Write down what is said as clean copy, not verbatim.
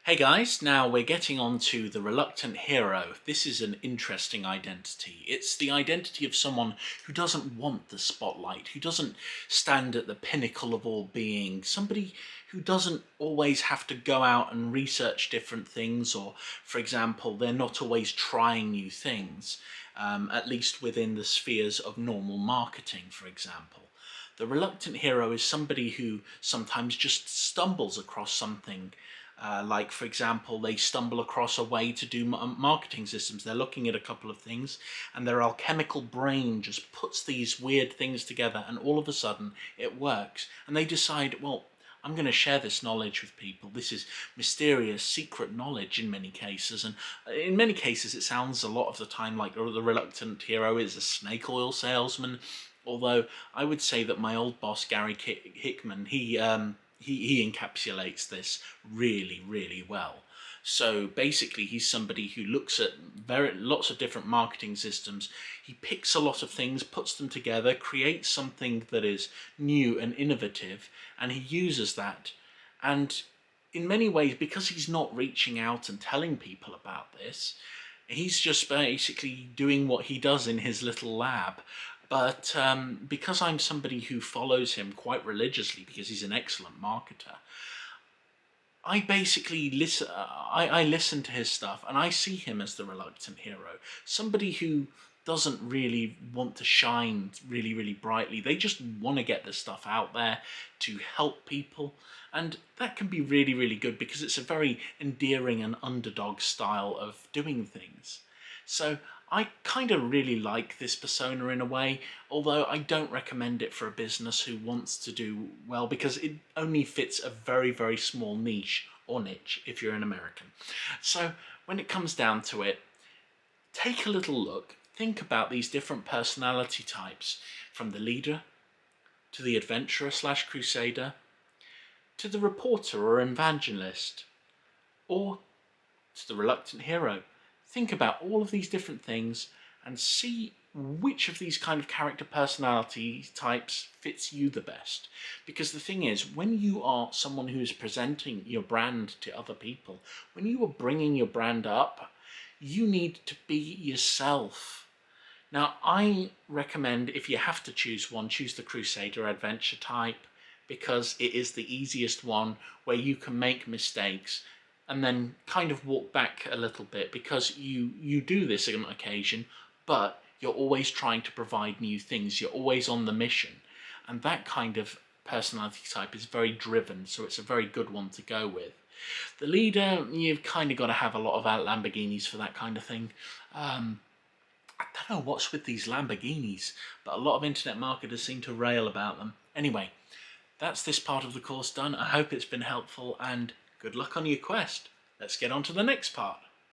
Hey guys, now we're getting on to the reluctant hero. This is an interesting identity. It's the identity of someone who doesn't want the spotlight, who doesn't stand at the pinnacle of all being, somebody who doesn't always have to go out and research different things, or, for example, they're not always trying new things, at least within the spheres of normal marketing, for example. The reluctant hero is somebody who sometimes just stumbles across something. Like, for example, they stumble across a way to do marketing systems. They're looking at a couple of things and their alchemical brain just puts these weird things together and all of a sudden it works. And they decide, well, I'm going to share this knowledge with people. This is mysterious, secret knowledge in many cases. And in many cases, it sounds a lot of the time like the reluctant hero is a snake oil salesman. Although I would say that my old boss, Gary Hickman, he encapsulates this really, really well. So basically, he's somebody who looks at lots of different marketing systems. He picks a lot of things, puts them together, creates something that is new and innovative, and he uses that. And in many ways, because he's not reaching out and telling people about this, he's just basically doing what he does in his little lab. But because I'm somebody who follows him quite religiously because he's an excellent marketer, I basically listen. I listen to his stuff and I see him as the reluctant hero, somebody who doesn't really want to shine really, really brightly. They just want to get the stuff out there to help people, and that can be really, really good because it's a very endearing and underdog style of doing things. So I kind of really like this persona in a way, although I don't recommend it for a business who wants to do well because it only fits a very, very small niche or niche if you're an American. So when it comes down to it, take a little look, think about these different personality types, from the leader to the adventurer slash crusader to the reporter or evangelist, or to the reluctant hero. Think about all of these different things and see which of these kind of character personality types fits you the best. Because the thing is, when you are someone who's presenting your brand to other people, when you are bringing your brand up, you need to be yourself. Now, I recommend, if you have to choose one, choose the Crusader adventure type, because it is the easiest one where you can make mistakes and then kind of walk back a little bit, because you do this on occasion, but you're always trying to provide new things. You're always on the mission. And that kind of personality type is very driven, so it's a very good one to go with. The leader, you've kind of got to have a lot of Lamborghinis for that kind of thing. I don't know what's with these Lamborghinis, but a lot of internet marketers seem to rail about them. Anyway, that's this part of the course done. I hope it's been helpful, and good luck on your quest. Let's get on to the next part.